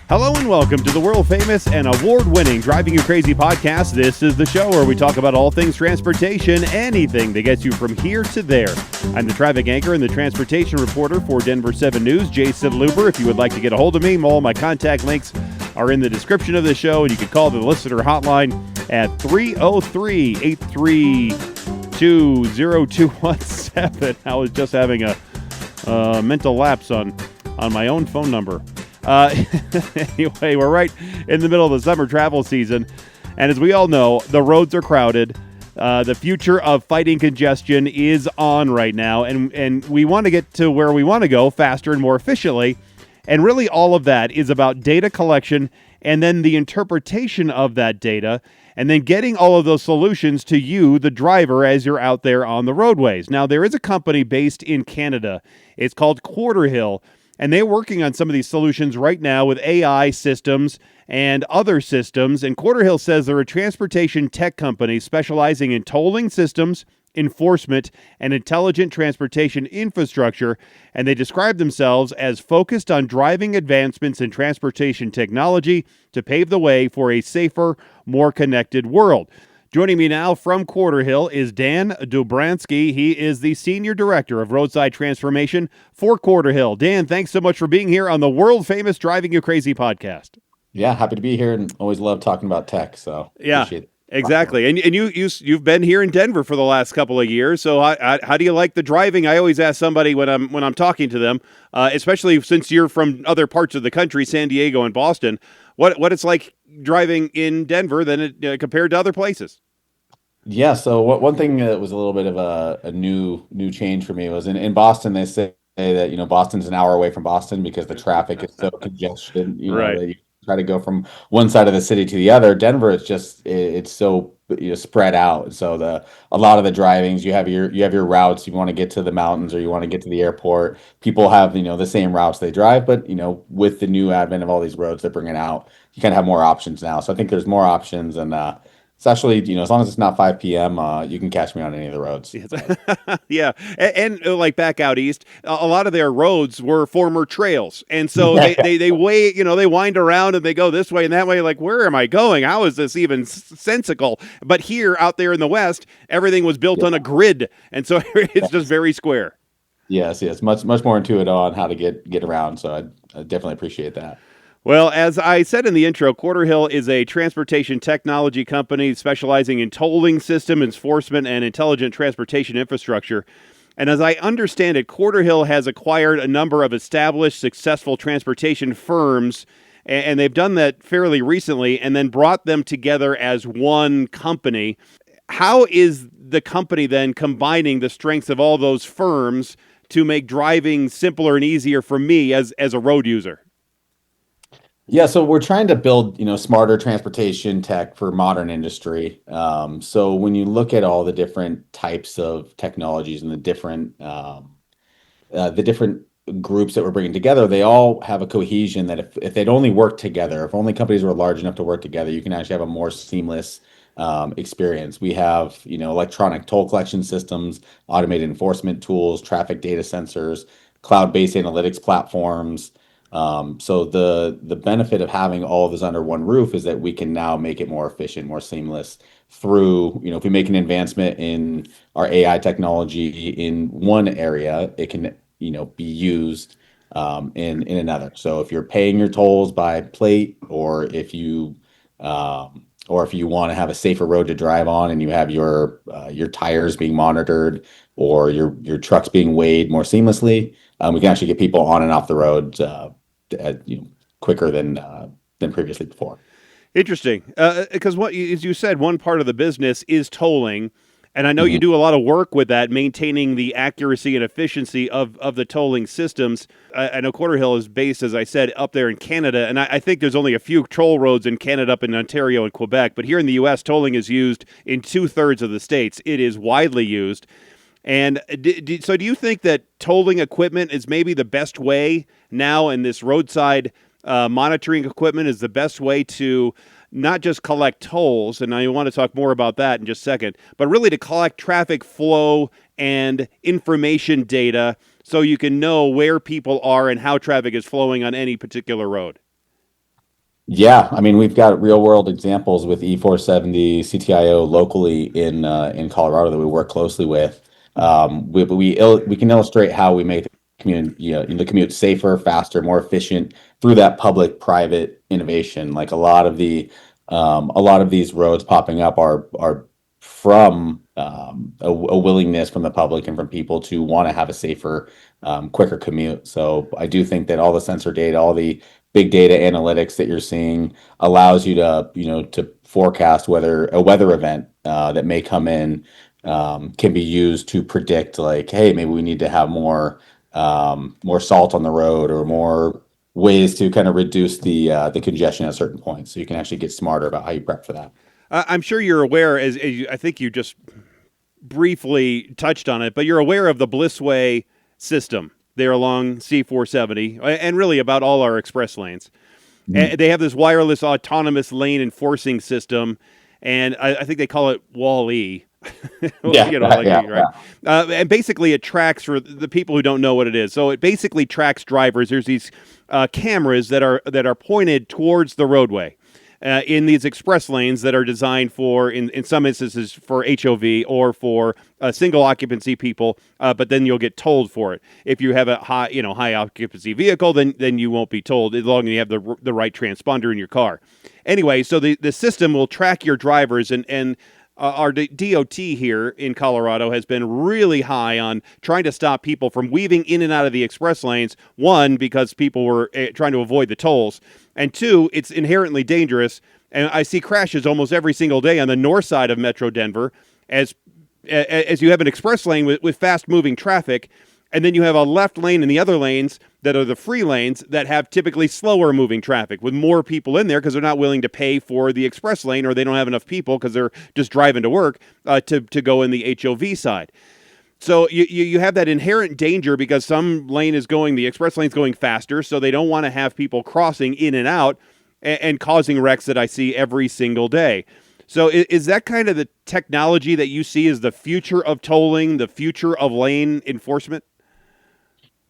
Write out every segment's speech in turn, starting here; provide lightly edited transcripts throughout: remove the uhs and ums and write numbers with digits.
Hello and welcome to the world-famous and award-winning Driving You Crazy podcast. This is the show where we talk about all things transportation, anything that gets you from here to there. I'm the traffic anchor and the transportation reporter for Denver 7 News, Jason Luber. If you would like to get a hold of me, all my contact links are in the description of the show, and you can call the listener hotline at 303-832-0217. I was just having a mental lapse on my own phone number. Anyway, we're right in the middle of the summer travel season, and as we all know, the roads are crowded. The future of fighting congestion is on right now, and we want to get to where we want to go faster and more efficiently, and really all of that is about data collection and then the interpretation of that data, and then getting all of those solutions to you, the driver, as you're out there on the roadways. Now, there is a company based in Canada. It's called Quarterhill. And they're working on some of these solutions right now with AI systems and other systems. And Quarterhill says they're a transportation tech company specializing in tolling systems, enforcement, and intelligent transportation infrastructure. And they describe themselves as focused on driving advancements in transportation technology to pave the way for a safer, more connected world. Joining me now from Quarterhill is Dan Dobransky. He is the Senior Director of Roadside Transformation for Quarterhill. Dan, thanks so much for being here on the world-famous Driving You Crazy podcast. Yeah, happy to be here and always love talking about tech, so appreciate it. Exactly. And you've been here in Denver for the last couple of years, so how do you like the driving? I always ask somebody when I'm talking to them, especially since you're from other parts of the country, San Diego and Boston, what it's like driving in Denver compared to other places. Yeah, so one thing that was a little bit of a new change for me was in Boston. They say that Boston's an hour away from Boston because the traffic is so congested. Right. That you try to go from one side of the city to the other. Denver, it's so spread out. So a lot of the drivings, you have your routes. You want to get to the mountains or you want to get to the airport. People have the same routes they drive, but with the new advent of all these roads they're bringing out, you kind of have more options now. So I think there's more options and. It's actually, as long as it's not 5 p.m., you can catch me on any of the roads. Yeah. And like back out east, a lot of their roads were former trails. And so they wind around and they go this way and that way. Like, where am I going? How is this even sensical? But here out there in the West, everything was built on a grid. And so it's just very square. Yes. Much more intuitive on how to get around. So I definitely appreciate that. Well, as I said in the intro, Quarterhill is a transportation technology company specializing in tolling system enforcement and intelligent transportation infrastructure. And as I understand it, Quarterhill has acquired a number of established, successful transportation firms, and they've done that fairly recently and then brought them together as one company. How is the company then combining the strengths of all those firms to make driving simpler and easier for me as a road user? Yeah, so we're trying to build, smarter transportation tech for modern industry. So when you look at all the different types of technologies and the different groups that we're bringing together, they all have a cohesion that if they'd only work together, if only companies were large enough to work together, you can actually have a more seamless experience. We have, electronic toll collection systems, automated enforcement tools, traffic data sensors, cloud-based analytics platforms. So the benefit of having all of this under one roof is that we can now make it more efficient, more seamless through, if we make an advancement in our AI technology in one area, it can, be used in another. So if you're paying your tolls by plate, or if you want to have a safer road to drive on and you have your tires being monitored or your trucks being weighed more seamlessly, we can actually get people on and off the road quicker than previously before. Interesting, because as you said, one part of the business is tolling, and I know you do a lot of work with that, maintaining the accuracy and efficiency of the tolling systems. I know Quarterhill is based, as I said, up there in Canada, and I think there's only a few toll roads in Canada, up in Ontario and Quebec, but here in the U.S., tolling is used in 2/3 of the states. It is widely used. And so do you think that tolling equipment is maybe the best way now, and this roadside monitoring equipment is the best way to not just collect tolls, and I want to talk more about that in just a second, but really to collect traffic flow and information data so you can know where people are and how traffic is flowing on any particular road? Yeah, I mean, we've got real world examples with E470 CTIO locally in Colorado that we work closely with. We can illustrate how we make the the commute safer, faster, more efficient through that public-private innovation. Like a lot of these roads popping up are from a willingness from the public and from people to want to have a safer, quicker commute. So I do think that all the sensor data, all the big data analytics that you're seeing allows you to, to forecast whether a weather event that may come in can be used to predict, like, hey, maybe we need to have more salt on the road or more ways to kind of reduce the congestion at certain points. So you can actually get smarter about how you prep for that. I'm sure you're aware, I think you just briefly touched on it, but you're aware of the Blissway system there along C470 and really about all our express lanes. Mhm. They have this wireless autonomous lane enforcing system, and I think they call it Wall-E. Yeah, Like yeah, right. And basically, it tracks for the people who don't know what it is. So it basically tracks drivers. There's these cameras that are pointed towards the roadway. In these express lanes that are designed for, in some instances, for HOV or for single occupancy people, but then you'll get tolled for it. If you have a high occupancy vehicle, then you won't be tolled as long as you have the right transponder in your car. Anyway, so the system will track your drivers, and our DOT here in Colorado has been really high on trying to stop people from weaving in and out of the express lanes. One, because people were trying to avoid the tolls, and two, it's inherently dangerous. And I see crashes almost every single day on the north side of Metro Denver as you have an express lane with fast moving traffic, and then you have a left lane and the other lanes that are the free lanes that have typically slower moving traffic with more people in there because they're not willing to pay for the express lane, or they don't have enough people because they're just driving to work to go in the HOV side. So you have that inherent danger because the express lane's going faster, so they don't want to have people crossing in and out and causing wrecks that I see every single day. So is that kind of the technology that you see as the future of tolling, the future of lane enforcement?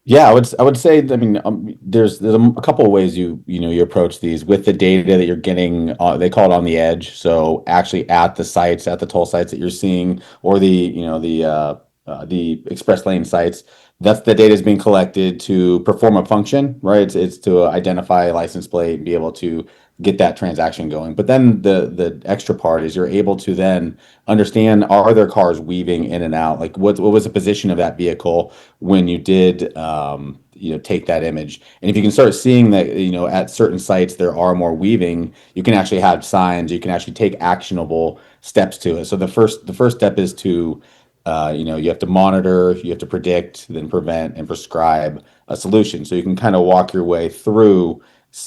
Yeah, I would say, I mean, there's a couple of ways you approach these with the data that you're getting. They call it on the edge. So actually at the sites, at the toll sites that you're seeing, or the express lane sites, that's the data is being collected to perform a function, right? It's to identify a license plate and be able to get that transaction going. But then the extra part is you're able to then understand, are there cars weaving in and out? Like what was the position of that vehicle when you did take that image? And if you can start seeing that at certain sites there are more weaving, you can actually have signs, you can actually take actionable steps to it. So the first step is to you have to monitor, you have to predict, then prevent and prescribe a solution. So you can kind of walk your way through.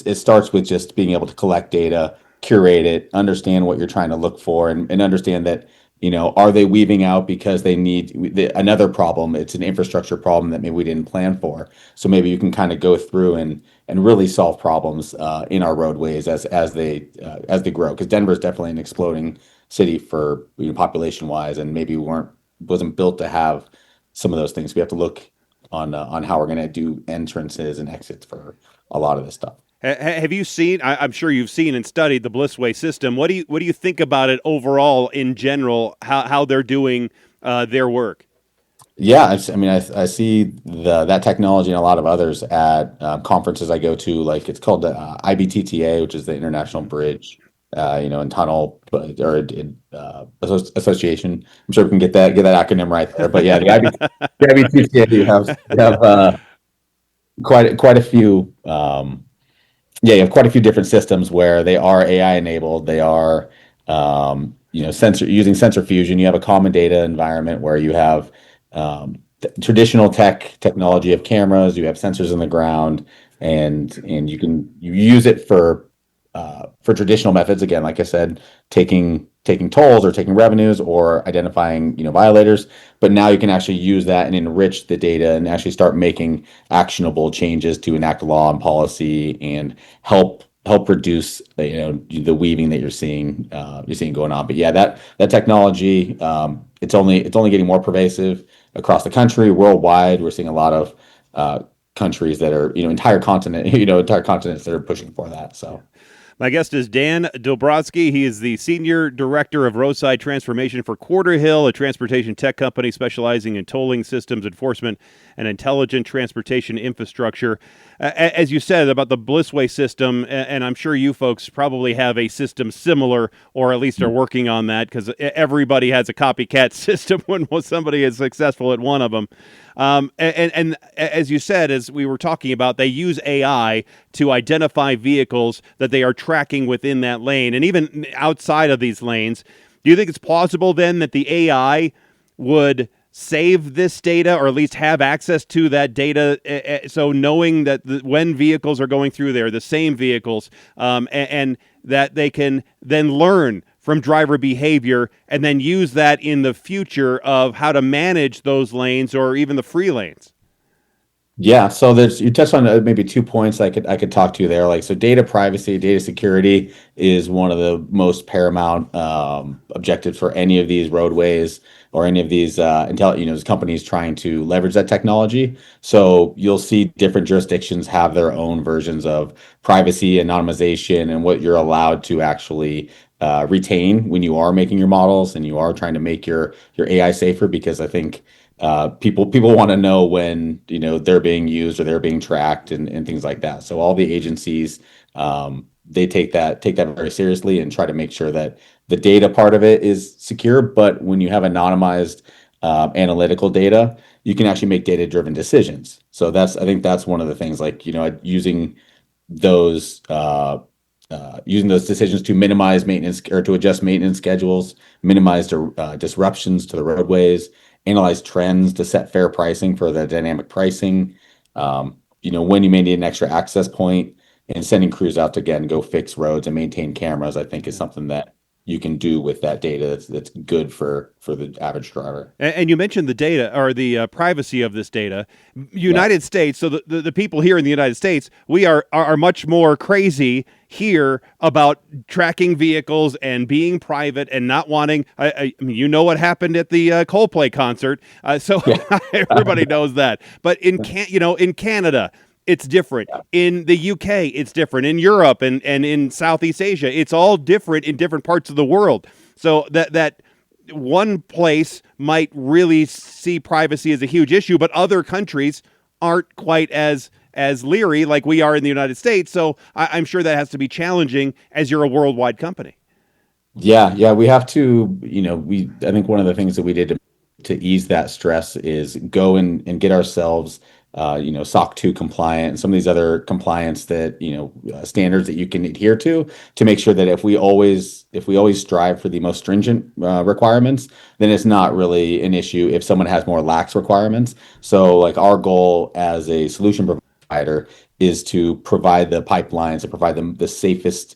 It starts with just being able to collect data, curate it, understand what you're trying to look for, and understand that, are they weaving out because they need another problem? It's an infrastructure problem that maybe we didn't plan for. So maybe you can kind of go through and really solve problems in our roadways as they grow. Because Denver is definitely an exploding city for population wise, and maybe we wasn't built to have some of those things. We have to look on how we're going to do entrances and exits for a lot of this stuff. Have you seen? I'm sure you've seen and studied the Blissway system. What do you think about it overall in general? How they're doing their work? Yeah, I mean, I see that technology and a lot of others at conferences I go to. Like it's called the IBTTA, which is the International Bridge, and Tunnel Association. I'm sure we can get that acronym right there. But yeah, the IBTTA, you have quite a few. Yeah, you have quite a few different systems where they are AI enabled. They are, sensor fusion. You have a common data environment where you have traditional technology of cameras. You have sensors in the ground, and you use it for traditional methods. Again, like I said, taking tolls or taking revenues or identifying violators. But now you can actually use that and enrich the data and actually start making actionable changes to enact law and policy and help reduce the weaving that you're seeing going on. But yeah, that technology, it's only getting more pervasive across the country, worldwide. We're seeing a lot of countries that are entire continents that are pushing for that. So My guest is Dan Dobransky. He is the Senior Director of Roadside Transformation for Quarterhill, a transportation tech company specializing in tolling systems enforcement and intelligent transportation infrastructure. As you said about the Blissway system, and I'm sure you folks probably have a system similar, or at least are working on that, because everybody has a copycat system when somebody is successful at one of them. And as you said, as we were talking about, they use AI to identify vehicles that they are tracking within that lane and even outside of these lanes. Do you think it's plausible then that the AI would save this data, or at least have access to that data, so knowing that when vehicles are going through there, the same vehicles, and that they can then learn from driver behavior and then use that in the future of how to manage those lanes or even the free lanes? Yeah, so there's you touched on maybe 2 points I could talk to you there. Like, so data privacy, data security is one of the most paramount objectives for any of these roadways or any of these companies trying to leverage that technology. So you'll see different jurisdictions have their own versions of privacy, anonymization, and what you're allowed to actually retain when you are making your models and you are trying to make your AI safer. Because I think people want to know when they're being used or they're being tracked and things like that. So all the agencies, they take that very seriously and try to make sure that the data part of it is secure. But when you have anonymized analytical data, you can actually make data driven decisions. So I think that's one of the things, like, those using those decisions to minimize maintenance or to adjust maintenance schedules, minimize disruptions to the roadways, analyze trends to set fair pricing for the dynamic pricing. When you may need an extra access point, and sending crews out to again go fix roads and maintain cameras, I think is something that you can do with that data that's good for the average driver. And you mentioned the data, or the privacy of this data. Yeah. United States, so the people here in the United States, we are much more crazy here about tracking vehicles and being private and not wanting. I mean, you know what happened at the Coldplay concert, so Yeah. everybody knows that. But in Canada, it's different. In the UK, it's different. In Europe and in Southeast Asia, it's all different in different parts of the world. So that one place might really see privacy as a huge issue, but other countries aren't quite as leery like we are in the United States. So I'm sure that has to be challenging as you're a worldwide company. Yeah, we have to, I think one of the things that we did to ease that stress is go and get ourselves, SOC 2 compliant and some of these other compliance that, standards that you can adhere to make sure that if we always strive for the most stringent requirements, then it's not really an issue if someone has more lax requirements. So, like, our goal as a solution provider is to provide the pipelines and provide them the safest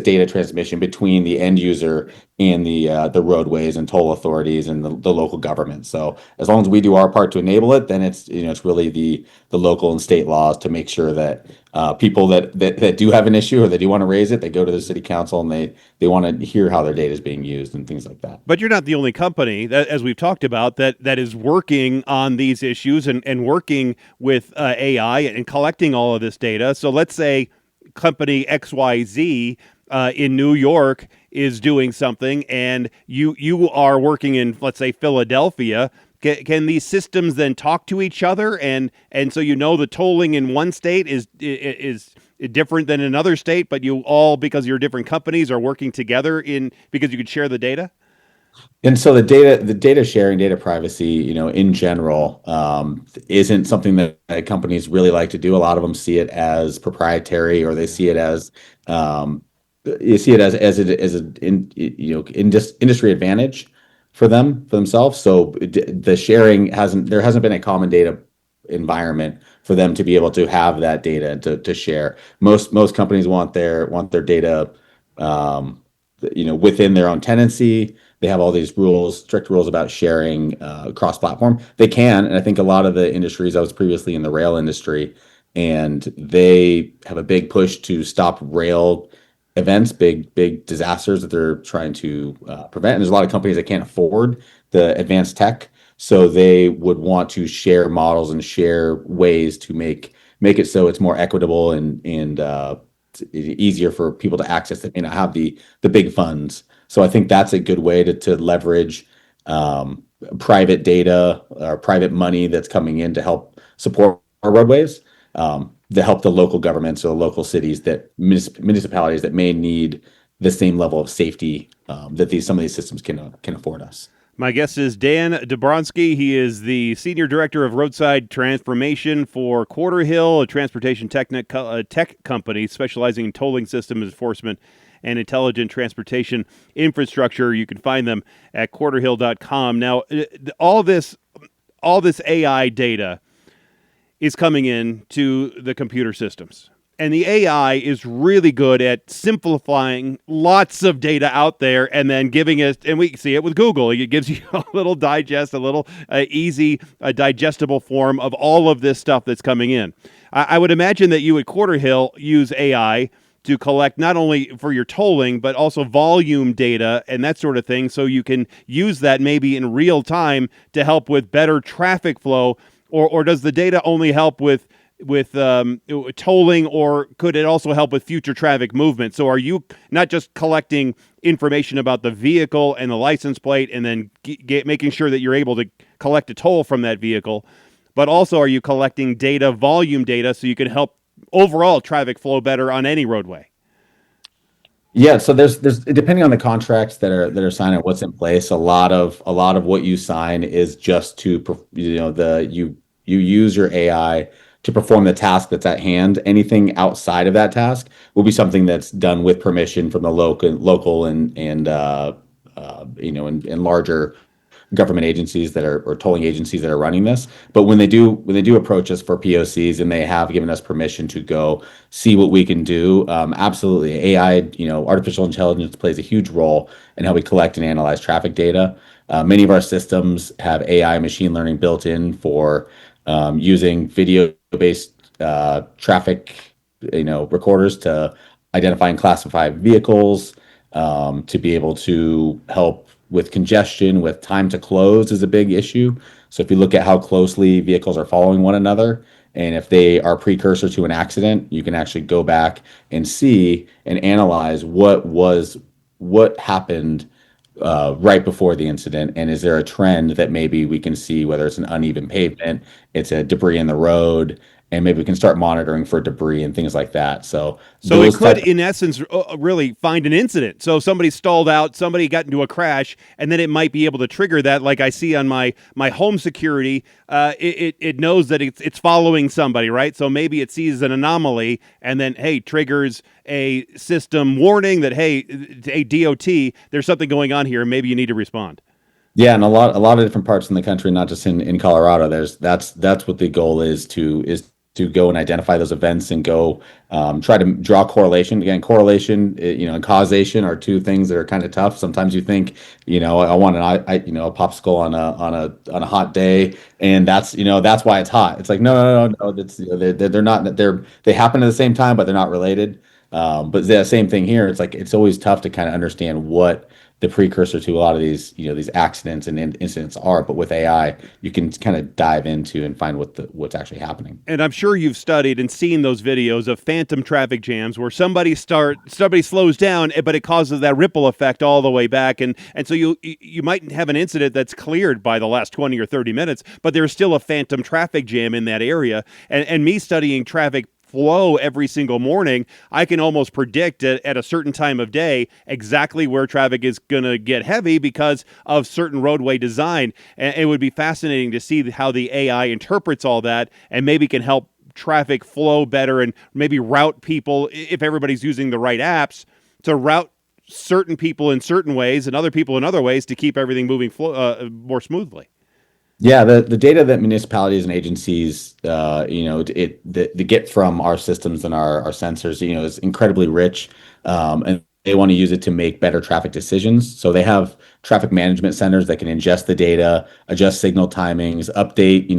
data transmission between the end user and the roadways and toll authorities and the local government. So as long as we do our part to enable it, then it's really the local and state laws to make sure that people that do have an issue or they do want to raise it, they go to the city council and they want to hear how their data is being used and things like that. But you're not the only company that, as we've talked about, that is working on these issues and working with AI and collecting all of this data. So let's say company XYZ in New York is doing something, and you are working in, let's say, Philadelphia. Can these systems then talk to each other, and so the tolling in one state is different than another state, but you all, because you're different companies, are working together because you could share the data? And so the data sharing, data privacy, in general, isn't something that companies really like to do. A lot of them see it as proprietary, or they see it as industry advantage for themselves. So the sharing there hasn't been a common data environment for them to be able to have that data to share. Most companies want their data, within their own tenancy. They have all these strict rules about sharing cross-platform. They can, and I think a lot of the industries, I was previously in the rail industry, and they have a big push to stop rail events, big disasters that they're trying to prevent. And there's a lot of companies that can't afford the advanced tech, so they would want to share models and share ways to make it so it's more equitable and it's easier for people to access that may not have the big funds. So I think that's a good way to leverage private data or private money that's coming in to help support our roadways, to help the local governments or local cities that municipalities that may need the same level of safety that some of these systems can afford us. My guest is Dan Dobransky. He is the Senior Director of Roadside Transformation for Quarterhill, a transportation tech company specializing in tolling system enforcement and intelligent transportation infrastructure. You can find them at quarterhill.com. Now, all this AI data is coming in to the computer systems. And the AI is really good at simplifying lots of data out there and then giving it, and we see it with Google. It gives you a little digest, a little easy, digestible form of all of this stuff that's coming in. I would imagine that you at Quarterhill use AI to collect not only for your tolling, but also volume data and that sort of thing, so you can use that maybe in real time to help with better traffic flow, or does the data only help with tolling, or could it also help with future traffic movement? So are you not just collecting information about the vehicle and the license plate and then making sure that you're able to collect a toll from that vehicle, but also are you collecting data, volume data, so you can help overall traffic flow better on any roadway? Yeah, so there's depending on the contracts that are signed and what's in place, a lot of what you sign is just to you use your AI to perform the task that's at hand. Anything outside of that task will be something that's done with permission from the local and larger government agencies that are or tolling agencies that are running this. But when they do approach us for POCs and they have given us permission to go see what we can do, absolutely, AI, artificial intelligence plays a huge role in how we collect and analyze traffic data. Many of our systems have AI machine learning built in for using video-based traffic, recorders to identify and classify vehicles, to be able to help with congestion, with time to close is a big issue. So if you look at how closely vehicles are following one another, and if they are precursor to an accident, you can actually go back and see and analyze what happened right before the incident, and is there a trend that maybe we can see, whether it's an uneven pavement, it's a debris in the road, and maybe we can start monitoring for debris and things like that. So So it those could, type in essence, really find an incident. So somebody stalled out, somebody got into a crash, and then it might be able to trigger that. Like I see on my home security, it knows that it's following somebody, right? So maybe it sees an anomaly, and then triggers a system warning that a DOT, there's something going on here, and maybe you need to respond. Yeah, and a lot of different parts in the country, not just in Colorado. That's what the goal is to go and identify those events and go try to draw correlation. Again, correlation, and causation are two things that are kind of tough. Sometimes you think, I want a popsicle on a hot day, and that's why it's hot. It's like no. That's they're not they happen at the same time, but they're not related. But the same thing here. It's like it's always tough to kind of understand what the precursor to a lot of these accidents and incidents are. But with AI, you can kind of dive into and find what's actually happening. And I'm sure you've studied and seen those videos of phantom traffic jams where somebody slows down, but it causes that ripple effect all the way back, and so you might have an incident that's cleared by the last 20 or 30 minutes, but there's still a phantom traffic jam in that area. And me studying traffic flow every single morning, I can almost predict at a certain time of day exactly where traffic is going to get heavy because of certain roadway design. And it would be fascinating to see how the AI interprets all that and maybe can help traffic flow better and maybe route people, if everybody's using the right apps, to route certain people in certain ways and other people in other ways to keep everything moving more smoothly. Yeah, the data that municipalities and agencies, they get from our systems and our sensors, is incredibly rich, and they want to use it to make better traffic decisions. So they have traffic management centers that can ingest the data, adjust signal timings, update,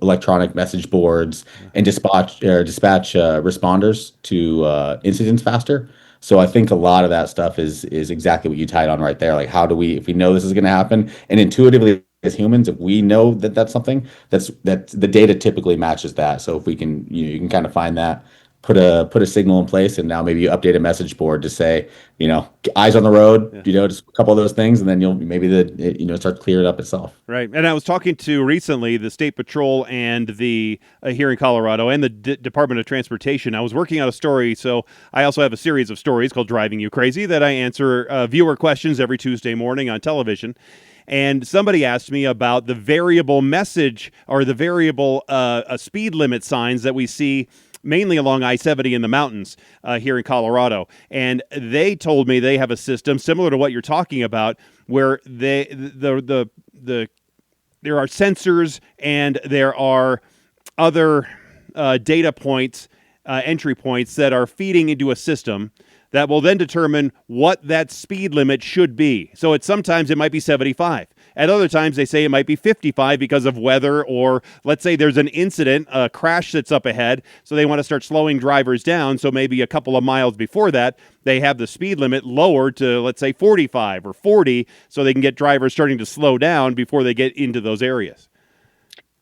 electronic message boards, and dispatch responders to incidents faster. So I think a lot of that stuff is exactly what you tied on right there. Like, how do we, if we know this is going to happen, and intuitively as humans, if we know that that's something that the data typically matches that. So if we can, you can kind of find that. put a signal in place, and now maybe you update a message board to say, eyes on the road, Yeah. just a couple of those things, and then you'll maybe start clearing it up itself. Right. And I was talking to recently the State Patrol and the here in Colorado and the Department of Transportation. I was working out a story, so I also have a series of stories called Driving You Crazy that I answer viewer questions every Tuesday morning on television. And somebody asked me about the variable message or the variable speed limit signs that we see mainly along I-70 in the mountains here in Colorado. And they told me they have a system similar to what you're talking about, where there are sensors and there are other data points, entry points that are feeding into a system that will then determine what that speed limit should be. So sometimes it might be 75. At other times, they say it might be 55 because of weather, or let's say there's an incident, a crash that's up ahead, so they want to start slowing drivers down. So maybe a couple of miles before that, they have the speed limit lowered to, let's say, 45 or 40, so they can get drivers starting to slow down before they get into those areas.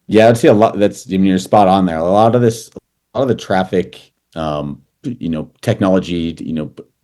Yeah, I'd say a lot. You're spot on there. A lot of the traffic, technology,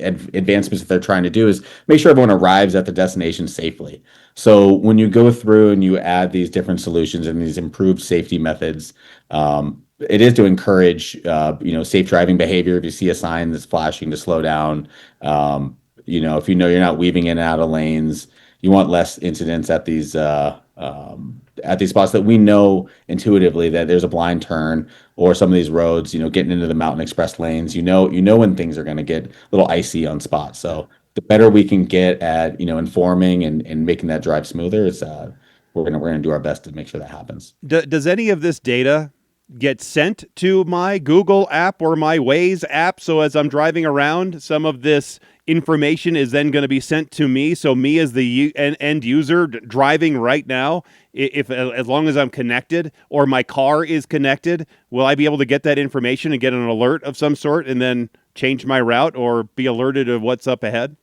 advancements that they're trying to do is make sure everyone arrives at the destination safely. So when you go through and you add these different solutions and these improved safety methods, it is to encourage, safe driving behavior. If you see a sign that's flashing to slow down, if you're not weaving in and out of lanes, you want less incidents at these spots that we know intuitively that there's a blind turn, or some of these roads, getting into the mountain express lanes, when things are going to get a little icy on spots. So the better we can get at, informing and making that drive smoother, we're gonna do our best to make sure that happens. Does any of this data get sent to my Google app or my Waze app? So as I'm driving around, some of this information is then going to be sent to me. So me as the end user driving right now, if as long as I'm connected or my car is connected, will I be able to get that information and get an alert of some sort and then change my route or be alerted of what's up ahead?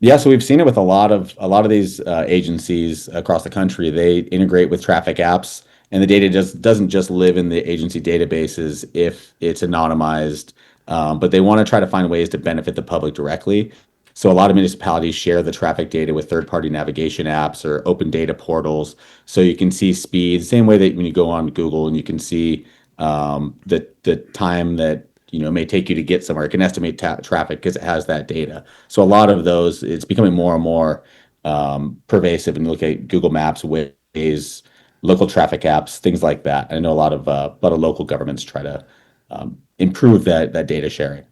Yeah, so we've seen it with a lot of these agencies across the country. They integrate with traffic apps, and the data doesn't just live in the agency databases if it's anonymized, but they want to try to find ways to benefit the public directly. So a lot of municipalities share the traffic data with third-party navigation apps or open data portals, so you can see speed, same way that when you go on Google and you can see the time that it may take you to get somewhere. It can estimate traffic because it has that data. So a lot of those, it's becoming more and more pervasive. And you look at Google Maps, Waze, local traffic apps, things like that. I know a lot of local governments try to improve that data sharing.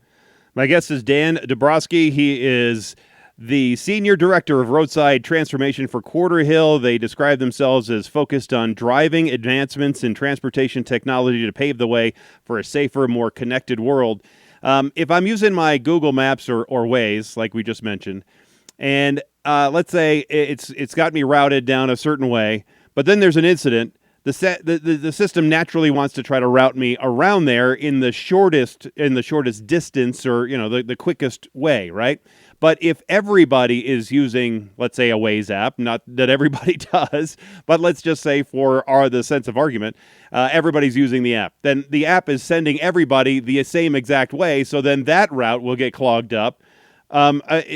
My guest is Dan Dobransky. He is the Senior Director of Roadside Transformation for Quarterhill. They describe themselves as focused on driving advancements in transportation technology to pave the way for a safer, more connected world. If I'm using my Google Maps or Waze, like we just mentioned, and let's say it's got me routed down a certain way, but then there's an incident, the system naturally wants to try to route me around there in the shortest distance, or the quickest way, right? But if everybody is using, let's say, a Waze app, not that everybody does, but let's just say for the sense of argument, everybody's using the app, then the app is sending everybody the same exact way, so then that route will get clogged up.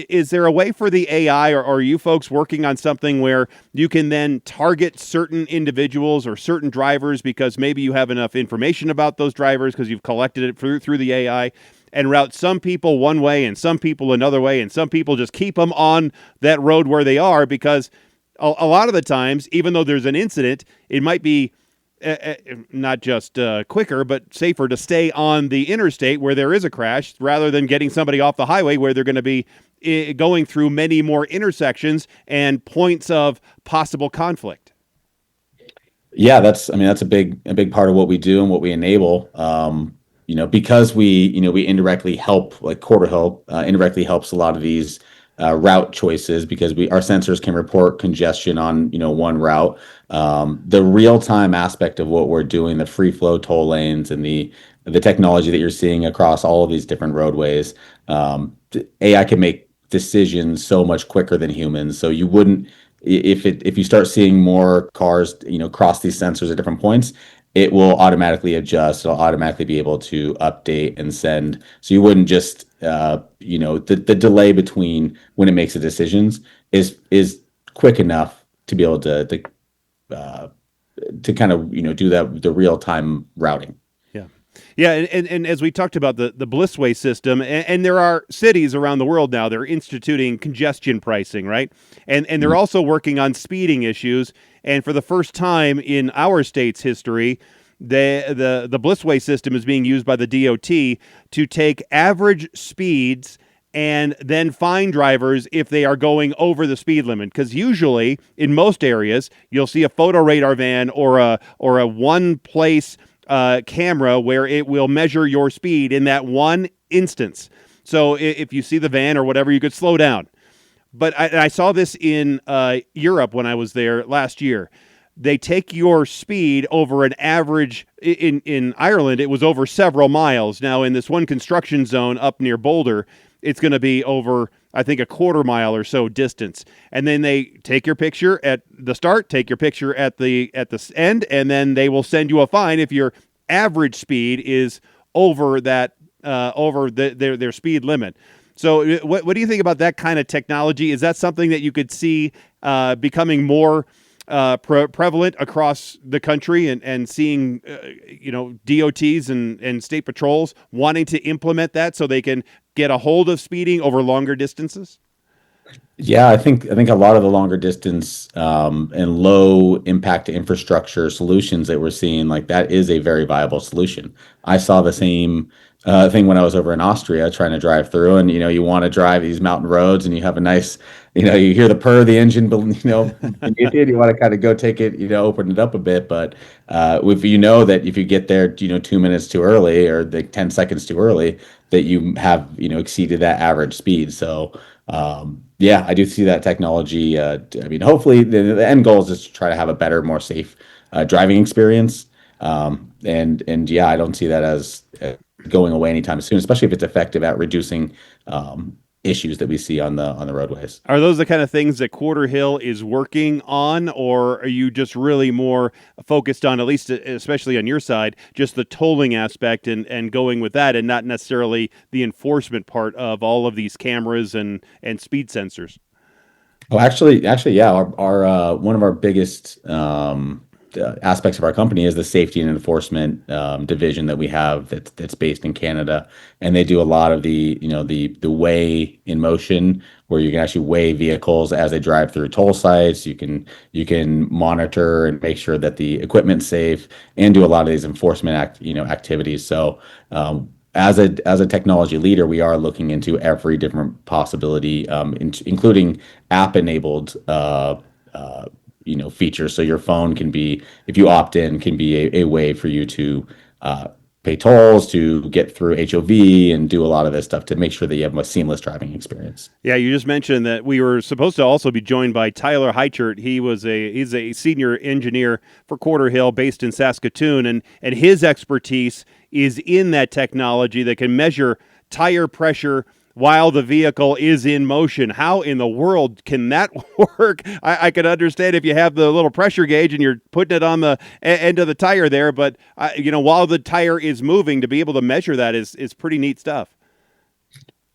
Is there a way for the AI, or are you folks working on something where you can then target certain individuals or certain drivers because maybe you have enough information about those drivers because you've collected it through the AI, and route some people one way and some people another way, and some people just keep them on that road where they are? Because a lot of the times, even though there's an incident, it might be not just quicker, but safer to stay on the interstate where there is a crash rather than getting somebody off the highway where they're going to be going through many more intersections and points of possible conflict. Yeah, that's a big part of what we do and what we enable. Because we indirectly help, like Quarterhill indirectly helps a lot of these route choices, because our sensors can report congestion on one route. The real-time aspect of what we're doing, the free flow toll lanes and the technology that you're seeing across all of these different roadways, AI can make decisions so much quicker than humans. So you wouldn't, if you start seeing more cars cross these sensors at different points, it will automatically adjust. It'll automatically be able to update and send. So you wouldn't just, the delay between when it makes the decisions is quick enough to be able uh, to kind of, do that, the real time routing. Yeah. Yeah, and as we talked about the Blissway system, and there are cities around the world now that are instituting congestion pricing, right? And they're also working on speeding issues. And for the first time in our state's history, the Blissway system is being used by the DOT to take average speeds and then fine drivers if they are going over the speed limit. Because usually, in most areas, you'll see a photo radar van or a one place camera where it will measure your speed in that one instance. So if you see the van or whatever, you could slow down. But I saw this in Europe when I was there last year. They take your speed over an average. In Ireland, it was over several miles. Now, in this one construction zone up near Boulder, it's going to be over, I think, a quarter mile or so distance. And then they take your picture at the start, take your picture at the end, and then they will send you a fine if your average speed is over that over their speed limit. So what do you think about that kind of technology? Is that something that you could see becoming more prevalent across the country, and seeing DOTs and state patrols wanting to implement that so they can get a hold of speeding over longer distances? Yeah, I think a lot of the longer distance and low impact infrastructure solutions that we're seeing, like, that is a very viable solution. I saw the same thing when I was over in Austria trying to drive through, and you want to drive these mountain roads, and you have a nice, you hear the purr of the engine, but beneath it, you want to kind of go take it, open it up a bit, but if that if you get there, 2 minutes too early or the 10 seconds too early, that you have exceeded that average speed. So. Yeah, I do see that technology. I mean, hopefully, the end goal is just to try to have a better, more safe driving experience. And yeah, I don't see that as going away anytime soon, especially if it's effective at reducing issues that we see on the roadways. Are those the kind of things that Quarterhill is working on, or are you just really more focused on, at least especially on your side, just the tolling aspect and going with that, and not necessarily the enforcement part of all of these cameras and speed sensors? Oh, actually, yeah. Our one of our biggest aspects of our company is the safety and enforcement division that we have that's based in Canada, and they do a lot of the weigh in motion, where you can actually weigh vehicles as they drive through toll sites. You can monitor and make sure that the equipment's safe, and do a lot of these enforcement activities. So. As a technology leader, we are looking into every different possibility, including app-enabled features. So your phone can be, if you opt in, can be a way for you to pay tolls, to get through HOV, and do a lot of this stuff to make sure that you have a seamless driving experience. Yeah, you just mentioned that we were supposed to also be joined by Tyler Heichert. He's a senior engineer for Quarterhill, based in Saskatoon, and his expertise is in that technology that can measure tire pressure while the vehicle is in motion. How in the world can that work? I could understand if you have the little pressure gauge and you're putting it on the end of the tire there, but while the tire is moving, to be able to measure that is pretty neat stuff.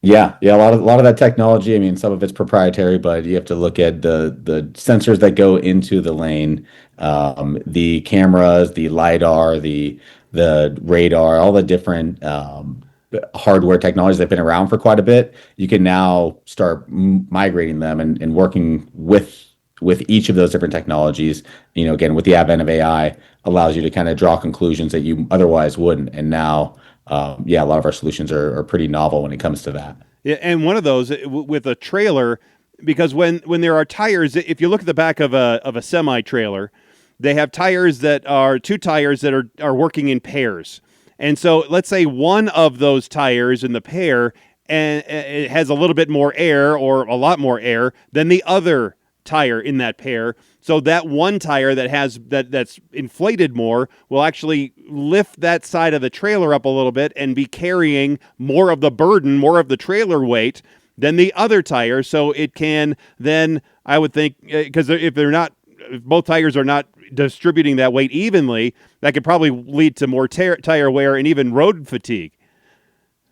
Yeah, a lot of that technology. I mean, some of it's proprietary, but you have to look at the sensors that go into the lane, the cameras, the lidar, the radar, all the different hardware technologies that have been around for quite a bit. You can now start migrating them and working with each of those different technologies. Again, with the advent of AI, allows you to kind of draw conclusions that you otherwise wouldn't. And now, a lot of our solutions are pretty novel when it comes to that. Yeah, and one of those with a trailer, because when there are tires, if you look at the back of a semi trailer, they have tires that are two tires that are working in pairs. And so let's say one of those tires in the pair, and it has a little bit more air or a lot more air than the other tire in that pair. So that one tire that's inflated more will actually lift that side of the trailer up a little bit and be carrying more of the burden, more of the trailer weight than the other tire. So it can then, I would think, because if they're not if both tires are not distributing that weight evenly, that could probably lead to more tire wear and even road fatigue.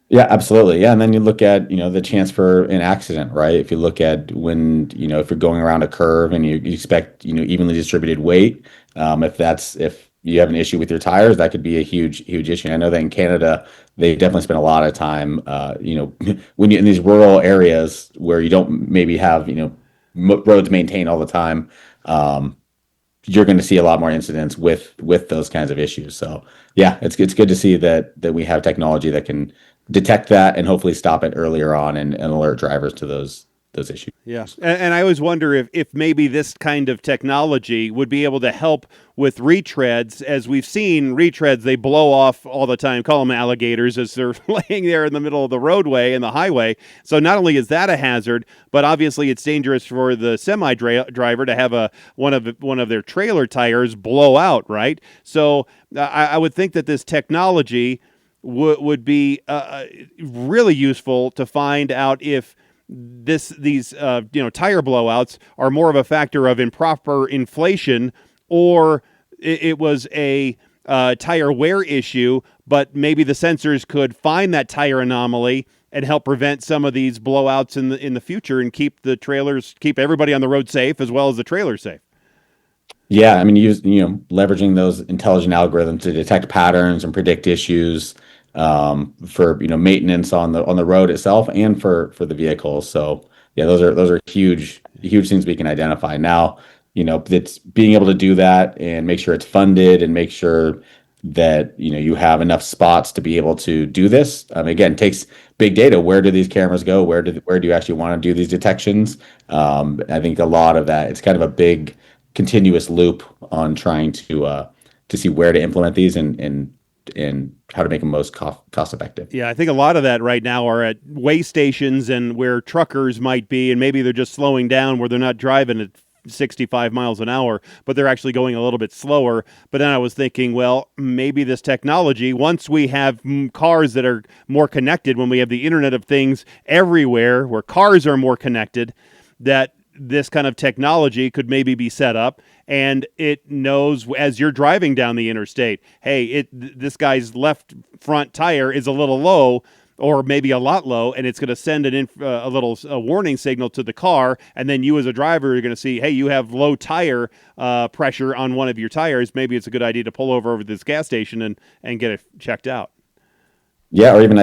Yeah, absolutely. Yeah, and then you look at, the chance for an accident, right? If you look at when, if you're going around a curve and you expect, evenly distributed weight, if you have an issue with your tires, that could be a huge, huge issue. I know that in Canada, they definitely spend a lot of time, when you're in these rural areas where you don't maybe have, roads maintained all the time. Um, you're going to see a lot more incidents with those kinds of issues. So yeah, it's good to see that we have technology that can detect that and hopefully stop it earlier on and alert drivers to those issues. Yeah. And I always wonder if maybe this kind of technology would be able to help with retreads. As we've seen, retreads, they blow off all the time, call them alligators, as they're laying there in the middle of the roadway and the highway. So not only is that a hazard, but obviously it's dangerous for the semi-driver to have one of their trailer tires blow out, right? So I would think that this technology would be really useful to find out if these tire blowouts are more of a factor of improper inflation, or it was a tire wear issue, but maybe the sensors could find that tire anomaly and help prevent some of these blowouts in the future and keep everybody on the road safe as well as the trailer safe. Yeah, I mean, leveraging those intelligent algorithms to detect patterns and predict issues, for maintenance on the road itself and for the vehicles. So yeah, those are huge things we can identify now. It's being able to do that and make sure it's funded and make sure that you have enough spots to be able to do this. Again, it takes big data. Where do these cameras go? Where do you actually want to do these detections? I think a lot of that, it's kind of a big continuous loop on trying to see where to implement these and how to make them most cost effective. Yeah, I think a lot of that right now are at way stations and where truckers might be, and maybe they're just slowing down where they're not driving at 65 miles an hour, but they're actually going a little bit slower. But then I was thinking, well, maybe this technology, once we have cars that are more connected, when we have the Internet of Things everywhere, where cars are more connected, that this kind of technology could maybe be set up and it knows as you're driving down the interstate, hey, this guy's left front tire is a little low or maybe a lot low, and it's going to send a little warning signal to the car, and then you as a driver are going to see, hey, you have low tire pressure on one of your tires. Maybe it's a good idea to pull over this gas station and get it checked out. Yeah, or even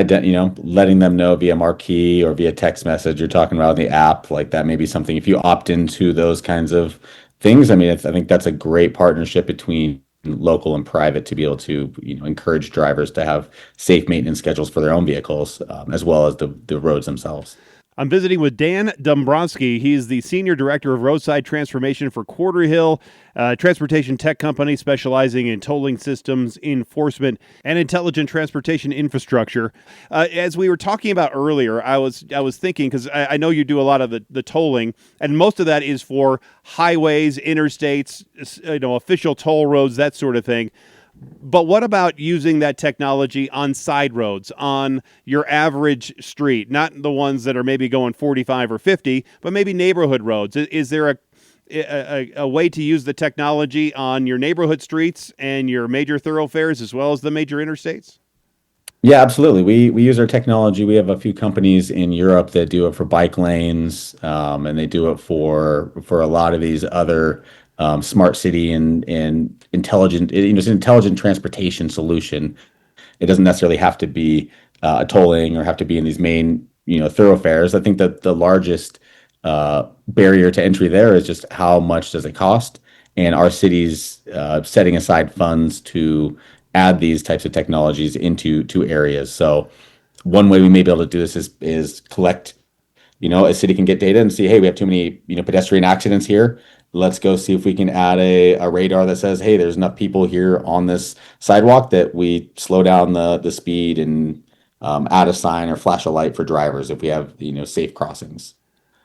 letting them know via marquee or via text message. You're talking about the app, like that may be something. If you opt into those kinds of things, I mean, I think that's a great partnership between local and private to be able to encourage drivers to have safe maintenance schedules for their own vehicles, as well as the roads themselves. I'm visiting with Dan Dobransky. He's the Senior Director of Roadside Transformation for Quarterhill, a transportation tech company specializing in tolling systems, enforcement, and intelligent transportation infrastructure. As we were talking about earlier, I was thinking, because I know you do a lot of the tolling, and most of that is for highways, interstates, official toll roads, that sort of thing. But what about using that technology on side roads, on your average street, not the ones that are maybe going 45 or 50, but maybe neighborhood roads? Is there a way to use the technology on your neighborhood streets and your major thoroughfares as well as the major interstates? Yeah, absolutely. We use our technology. We have a few companies in Europe that do it for bike lanes, and they do it for a lot of these other smart city and intelligent. It's an intelligent transportation solution. It doesn't necessarily have to be tolling or have to be in these main thoroughfares. I think that the largest barrier to entry there is just how much does it cost, and our cities setting aside funds to add these types of technologies into areas. So one way we may be able to do this is collect, a city can get data and see, hey, we have too many, pedestrian accidents here. Let's go see if we can add a radar that says, hey, there's enough people here on this sidewalk that we slow down the speed and add a sign or flash a light for drivers if we have, safe crossings,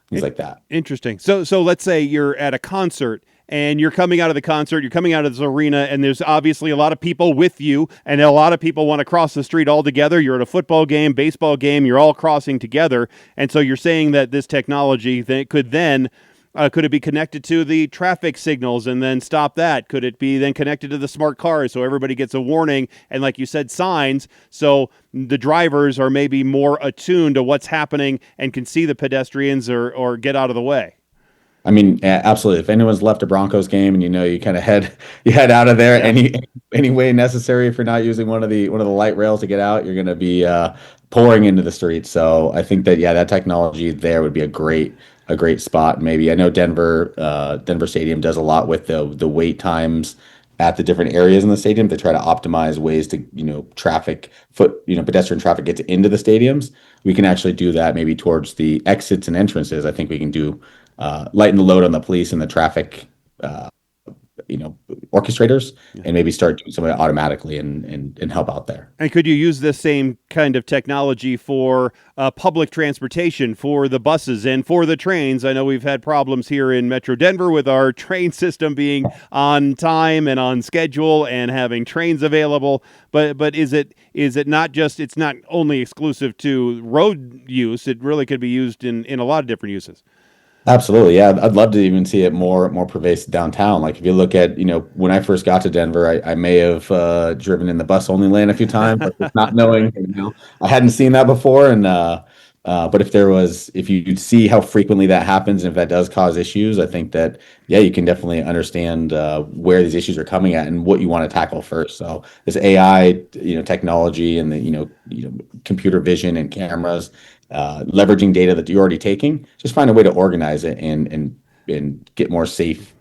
things like that. Interesting. So let's say you're at a concert and you're coming out of the concert, you're coming out of this arena, and there's obviously a lot of people with you, and a lot of people want to cross the street all together. You're at a football game, baseball game, you're all crossing together. And so you're saying that this technology could then Could it be connected to the traffic signals and then stop that? Could it be then connected to the smart cars so everybody gets a warning and, like you said, signs so the drivers are maybe more attuned to what's happening and can see the pedestrians or get out of the way? I mean, absolutely. If anyone's left a Broncos game and you kind of head out of there Yeah. any way necessary, if you're not using one of the light rails to get out, you're going to be pouring into the streets. So I think that that technology there would be a great spot. Maybe I know Denver Stadium does a lot with the wait times at the different areas in the stadium to try to optimize ways to pedestrian traffic gets into the stadiums. We can actually do that maybe towards the exits and entrances. I think we can do lighten the load on the police and the traffic, uh, orchestrators, and maybe start doing some of it automatically and help out there. And could you use this same kind of technology for public transportation, for the buses and for the trains? I know we've had problems here in Metro Denver with our train system being on time and on schedule and having trains available. But is it not just, it's not only exclusive to road use, it really could be used in a lot of different uses. Absolutely, yeah. I'd love to even see it more pervasive downtown. Like if you look at, when I first got to Denver, I may have driven in the bus only lane a few times, but just not knowing, I hadn't seen that before. And but if you'd see how frequently that happens, and if that does cause issues, I think that you can definitely understand where these issues are coming at and what you want to tackle first. So this AI, technology and the computer vision and cameras, leveraging data that you're already taking, just find a way to organize it and get more safe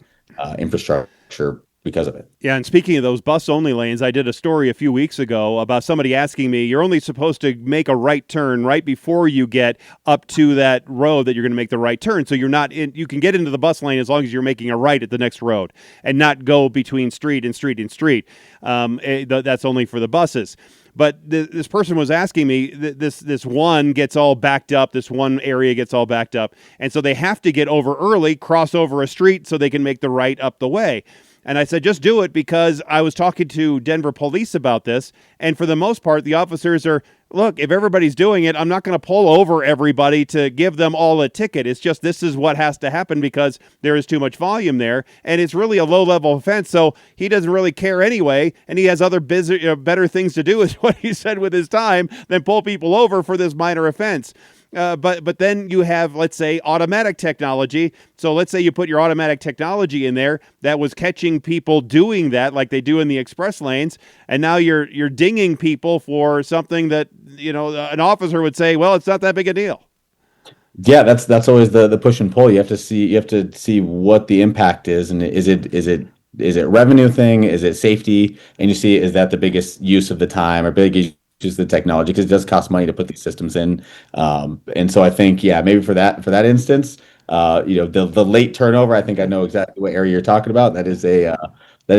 infrastructure because of it. Yeah, and speaking of those bus-only lanes, I did a story a few weeks ago about somebody asking me, you're only supposed to make a right turn right before you get up to that road that you're going to make the right turn. So you're not in, you can get into the bus lane as long as you're making a right at the next road and not go between street and street and street. That's only for the buses. But this person was asking me, this one gets all backed up, this one area gets all backed up, and so they have to get over early, cross over a street so they can make the right up the way. And I said, just do it, because I was talking to Denver police about this, and for the most part, the officers are, look, if everybody's doing it, I'm not going to pull over everybody to give them all a ticket. It's just this is what has to happen because there is too much volume there, and it's really a low-level offense, so he doesn't really care anyway, and he has other better things to do, is what he said with his time, than pull people over for this minor offense. But then you have, let's say, automatic technology. So let's say you put your automatic technology in there that was catching people doing that like they do in the express lanes, and now you're dinging people for something that, an officer would say, well, it's not that big a deal. Yeah, that's always the push and pull. You have to see what the impact is, and is it revenue thing? Is it safety? And you see, is that the biggest use of the time or biggest use of the technology? Because it does cost money to put these systems in. And so I think, maybe for that instance, the late turnover, I think I know exactly what area you're talking about. That is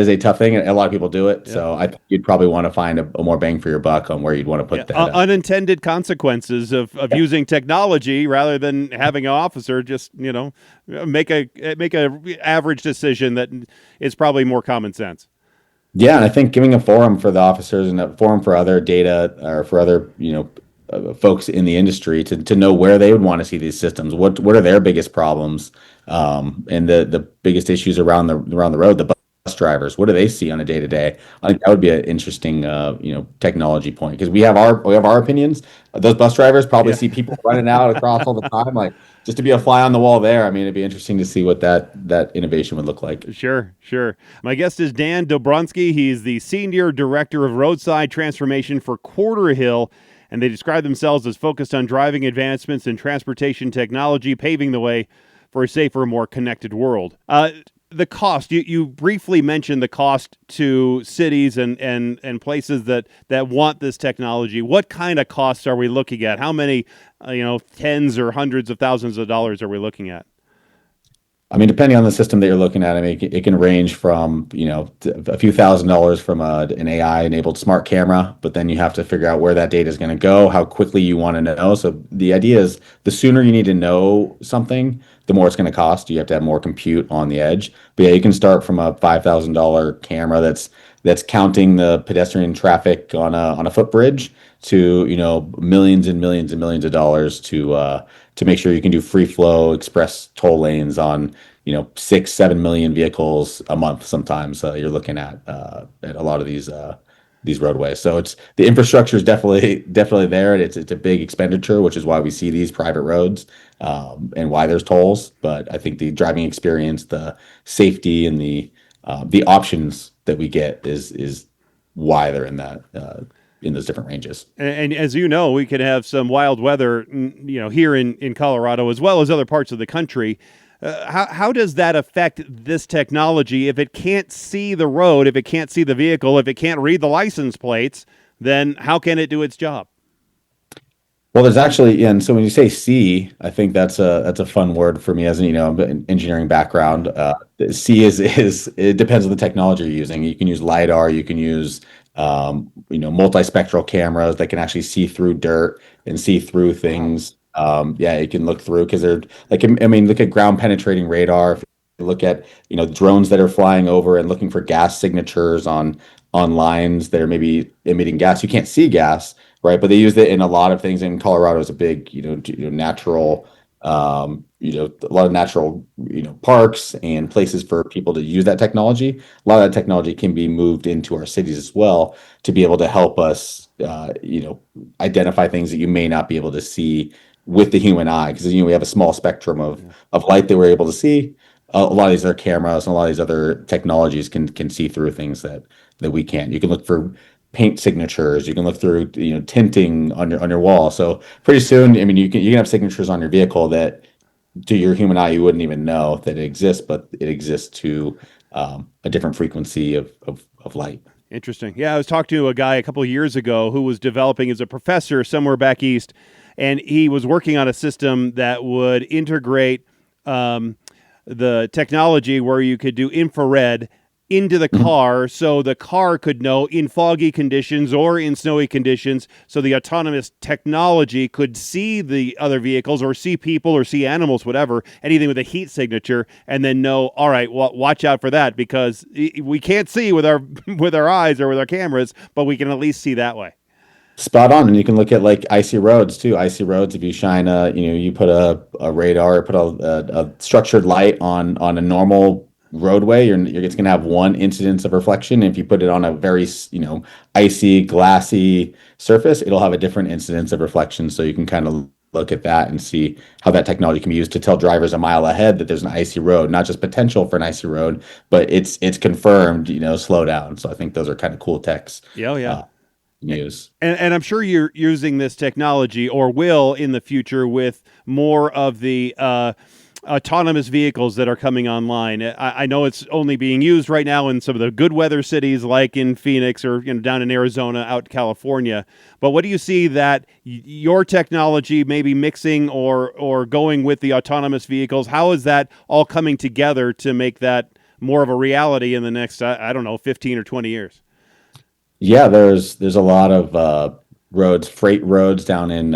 a tough thing, and a lot of people do it. Yeah. So I think you'd probably want to find a more bang for your buck on where you'd want to put that. Unintended consequences of using technology rather than having an officer just, make a average decision that is probably more common sense. Yeah, and I think giving a forum for the officers and a forum for other data or for other, folks in the industry to know where they would want to see these systems. What are their biggest problems, and the biggest issues around the road, the bus drivers, what do they see on a day-to-day? I think that would be an interesting technology point, because we have our opinions. Those bus drivers probably see people running out across all the time, like, just to be a fly on the wall there. I mean, it'd be interesting to see what that innovation would look like. Sure. My guest is Dan Dobransky. He's the Senior Director of Roadside Transformation for Quarterhill, and they describe themselves as focused on driving advancements in transportation technology, paving the way for a safer, more connected world. The cost, you briefly mentioned the cost to cities and places that want this technology. What kind of costs are we looking at? How many, tens or hundreds of thousands of dollars are we looking at? I mean, depending on the system that you're looking at, I mean, it can range from, a few $1,000s from an AI-enabled smart camera, but then you have to figure out where that data is going to go, how quickly you want to know. So the idea is, the sooner you need to know something, the more it's going to cost. You have to have more compute on the edge. But yeah, you can start from a $5,000 camera that's that's counting the pedestrian traffic on a footbridge to, millions and millions and millions of dollars to make sure you can do free flow express toll lanes on, 6, 7 million vehicles a month. Sometimes you're looking at a lot of these roadways. So it's the infrastructure is definitely there, and it's a big expenditure, which is why we see these private roads, and why there's tolls. But I think the driving experience, the safety, and the options that we get is why they're in those different ranges. And as you know, we could have some wild weather, here in Colorado as well as other parts of the country. How does that affect this technology? If it can't see the road, if it can't see the vehicle, if it can't read the license plates, then how can it do its job? Well, there's actually, and so when you say C, I think that's a fun word for me as an engineering background. C is it depends on the technology you're using. You can use LiDAR, you can use multispectral cameras that can actually see through dirt and see through things. Yeah, you can look through because they're like, I mean, look at ground penetrating radar. If you look at drones that are flying over and looking for gas signatures on lines that are maybe emitting gas. You can't see gas, right? But they use it in a lot of things. And Colorado is a big, natural, a lot of natural, parks and places for people to use that technology. A lot of that technology can be moved into our cities as well to be able to help us, identify things that you may not be able to see with the human eye, because we have a small spectrum of light that we're able to see. A lot of these other cameras and a lot of these other technologies can see through things that we can't. You can look for paint signatures. You can look through tinting on your wall. So pretty soon, I mean, you can have signatures on your vehicle that to your human eye you wouldn't even know that it exists, but it exists to a different frequency of light. Interesting. Yeah, I was talking to a guy a couple of years ago who was developing as a professor somewhere back east, and he was working on a system that would integrate the technology where you could do infrared into the car, so the car could know in foggy conditions or in snowy conditions, so the autonomous technology could see the other vehicles or see people or see animals, whatever, anything with a heat signature, and then know, all right, well, watch out for that, because we can't see with our with our eyes or with our cameras, but we can at least see that way. Spot on. And you can look at like icy roads too. Icy roads, if you shine you put a radar, put a structured light on a normal roadway, you're just going to have one incidence of reflection. If you put it on a very, icy, glassy surface, it'll have a different incidence of reflection. So you can kind of look at that and see how that technology can be used to tell drivers a mile ahead that there's an icy road, not just potential for an icy road, but it's confirmed, slow down. So I think those are kind of cool techs. Yeah, yeah. Use. And I'm sure you're using this technology or will in the future with more of the autonomous vehicles that are coming online. I know it's only being used right now in some of the good weather cities like in Phoenix or down in Arizona, out in California. But what do you see that your technology may be mixing or going with the autonomous vehicles? How is that all coming together to make that more of a reality in the next, I don't know, 15 or 20 years? Yeah, there's a lot of roads, freight roads down in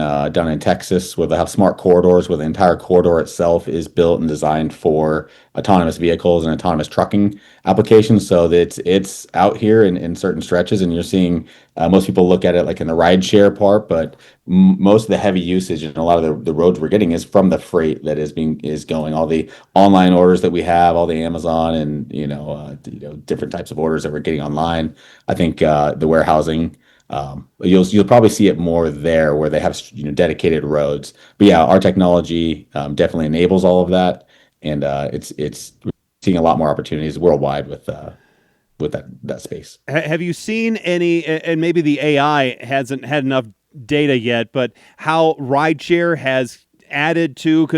Texas, where they have smart corridors, where the entire corridor itself is built and designed for autonomous vehicles and autonomous trucking applications. So that it's out here in certain stretches, and you're seeing most people look at it like in the ride share part, but most of the heavy usage and a lot of the roads we're getting is from the freight that is going. All the online orders that we have, all the Amazon and different types of orders that we're getting online. I think the warehousing. You'll probably see it more there where they have dedicated roads. But yeah, our technology definitely enables all of that, and it's seeing a lot more opportunities worldwide with that space. Have you seen any? And maybe the AI hasn't had enough data yet, but how rideshare has added to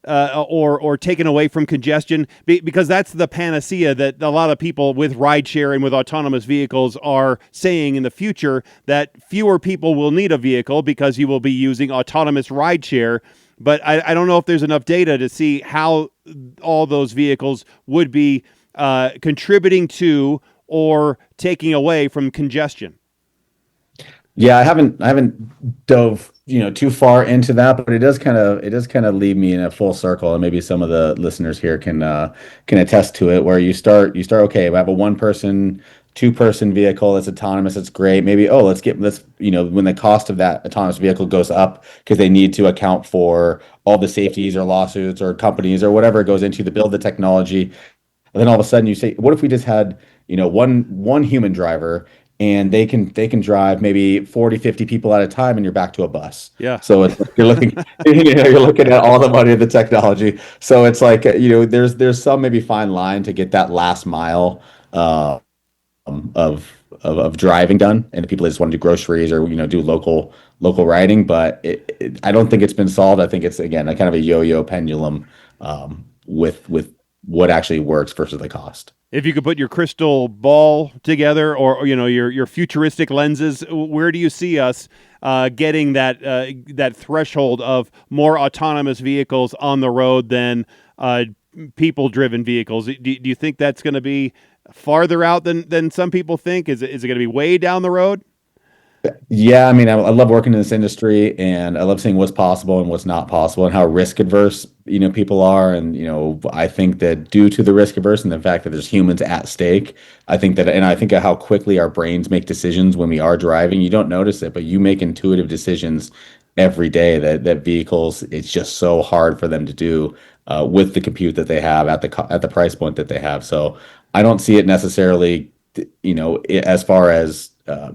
or taken away from congestion, because that's the panacea that a lot of people with rideshare and with autonomous vehicles are saying in the future, that fewer people will need a vehicle because you will be using autonomous rideshare. But I don't know if there's enough data to see how all those vehicles would be contributing to or taking away from congestion. Yeah, I haven't dove too far into that, but it does kind of lead me in a full circle, and maybe some of the listeners here can attest to it. Where you start okay, I have a one person two-person vehicle that's autonomous, it's great. Maybe, oh, when the cost of that autonomous vehicle goes up because they need to account for all the safeties or lawsuits or companies or whatever it goes into to build the technology. And then all of a sudden you say, what if we just had, one human driver and they can drive maybe 40, 50 people at a time and you're back to a bus. Yeah. So it's like you're looking, you're looking at all the money of the technology. So it's like, there's some maybe fine line to get that last mile of driving done, and people that just want to do groceries or do local riding. But I don't think it's been solved. I think it's again a kind of a yo-yo pendulum with what actually works versus the cost. If you could put your crystal ball together, or your futuristic lenses, where do you see us getting that threshold of more autonomous vehicles on the road than people-driven vehicles? Do you think that's going to be farther out than some people think? Is it going to be way down the road? Yeah, I mean, I love working in this industry, and I love seeing what's possible and what's not possible, and how risk adverse people are. And I think that due to the risk averse and the fact that there's humans at stake, I think of how quickly our brains make decisions when we are driving. You don't notice it, but you make intuitive decisions every day that vehicles, it's just so hard for them to do with the compute that they have at the price point that they have. So I don't see it necessarily, as far as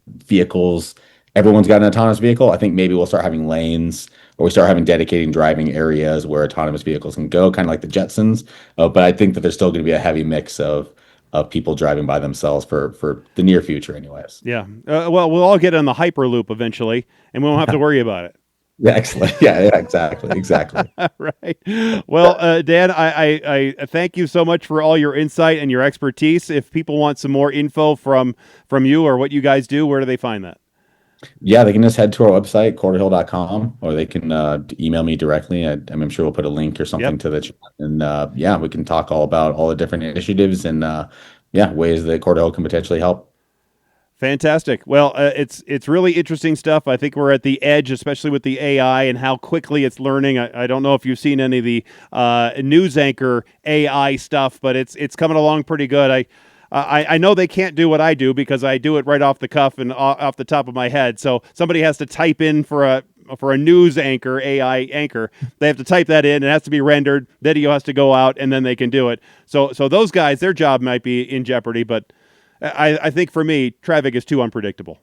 vehicles, everyone's got an autonomous vehicle. I think maybe we'll start having lanes, or we start having dedicating driving areas where autonomous vehicles can go, kind of like the Jetsons. But I think that there's still going to be a heavy mix of people driving by themselves for the near future anyways. Yeah. Well, we'll all get on the Hyperloop eventually, and we won't have to worry about it. Yeah, excellent. Yeah, exactly. Right. Well, Dan, I thank you so much for all your insight and your expertise. If people want some more info from you or what you guys do, where do they find that? Yeah, they can just head to our website, quarterhill.com, or they can email me directly. I'm sure we'll put a link or something to the chat. And we can talk all about all the different initiatives and ways that Quarterhill can potentially help. Fantastic. Well, it's really interesting stuff. I think we're at the edge, especially with the AI and how quickly it's learning. I don't know if you've seen any of the news anchor AI stuff, but it's coming along pretty good. I know they can't do what I do because I do it right off the cuff and off the top of my head. So somebody has to type in for a news anchor, AI anchor. They have to type that in. It has to be rendered. Video has to go out, and then they can do it. So those guys, their job might be in jeopardy, but I think for me, traffic is too unpredictable.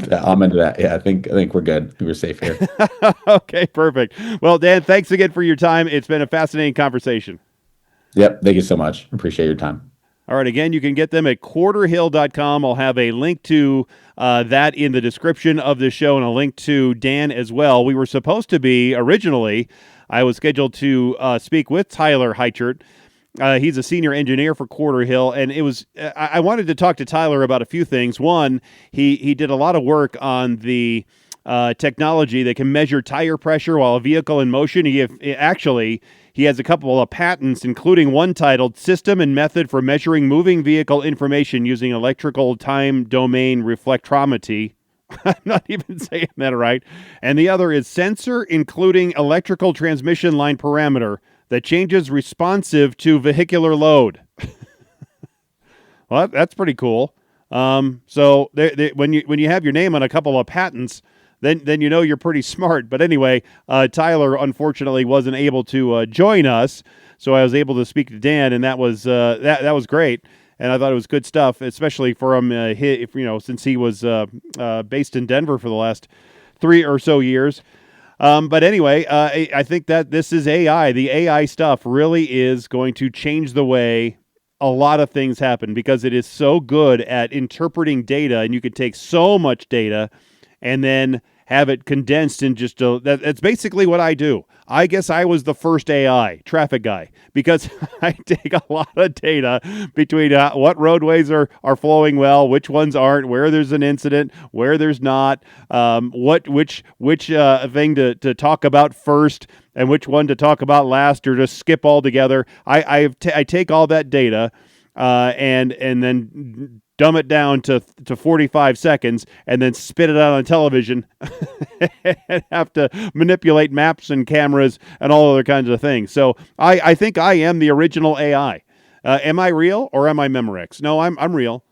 Yeah, I'm into that. Yeah, I think we're good. We're safe here. Okay, perfect. Well, Dan, thanks again for your time. It's been a fascinating conversation. Yep. Thank you so much. Appreciate your time. All right, again, you can get them at quarterhill.com. I'll have a link to that in the description of the show, and a link to Dan as well. We were supposed to be, originally, I was scheduled to speak with Tyler Heichert. He's a senior engineer for Quarterhill, and it was I wanted to talk to Tyler about a few things. One, he did a lot of work on the technology that can measure tire pressure while a vehicle in motion. He has a couple of patents, including one titled "System and Method for Measuring Moving Vehicle Information Using Electrical Time Domain Reflectrometry." I'm not even saying that right. And the other is "Sensor Including Electrical Transmission Line Parameter that changes responsive to vehicular load." Well, that's pretty cool. So when you have your name on a couple of patents, then you're pretty smart. But anyway, Tyler unfortunately wasn't able to join us, so I was able to speak to Dan, and that was great. And I thought it was good stuff, especially for him, since he was based in Denver for the last 3 or so years. But anyway, I think that this is AI. The AI stuff really is going to change the way a lot of things happen, because it is so good at interpreting data, and you can take so much data and then have it condensed in just that's basically what I do. I guess I was the first AI traffic guy, because I take a lot of data between what roadways are flowing well, which ones aren't, where there's an incident, where there's not, which thing to talk about first and which one to talk about last, or just skip altogether. I take all that data and then dumb it down to 45 seconds, and then spit it out on television and have to manipulate maps and cameras and all other kinds of things. So I think I am the original AI. Am I real, or am I Memorex? No, I'm real.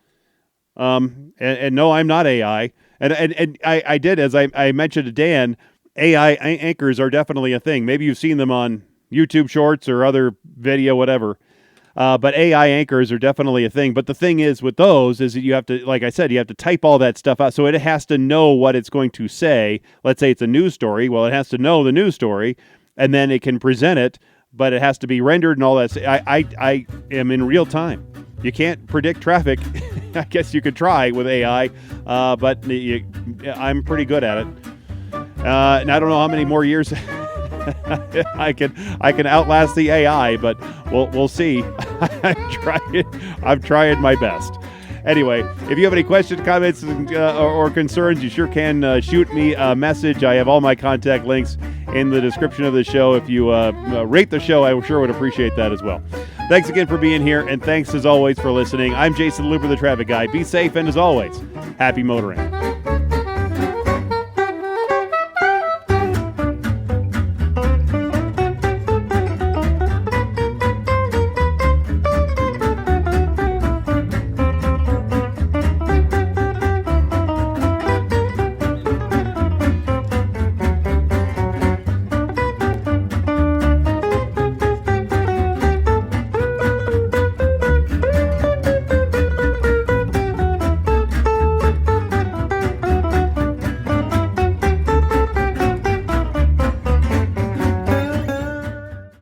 And no, I'm not AI. And I did, as I mentioned to Dan, AI anchors are definitely a thing. Maybe you've seen them on YouTube Shorts or other video, whatever. But AI anchors are definitely a thing. But the thing is with those is that you have to, like I said, you have to type all that stuff out. So it has to know what it's going to say. Let's say it's a news story. Well, it has to know the news story, and then it can present it, but it has to be rendered and all that. I am in real time. You can't predict traffic. I guess you could try with AI, but I'm pretty good at it. And I don't know how many more years I can outlast the AI, but we'll see. I'm trying my best. Anyway, if you have any questions, comments, or concerns, you sure can shoot me a message. I have all my contact links in the description of the show. If you rate the show, I sure would appreciate that as well. Thanks again for being here, and thanks as always for listening. I'm Jason Looper, the Traffic Guy. Be safe, and as always, happy motoring.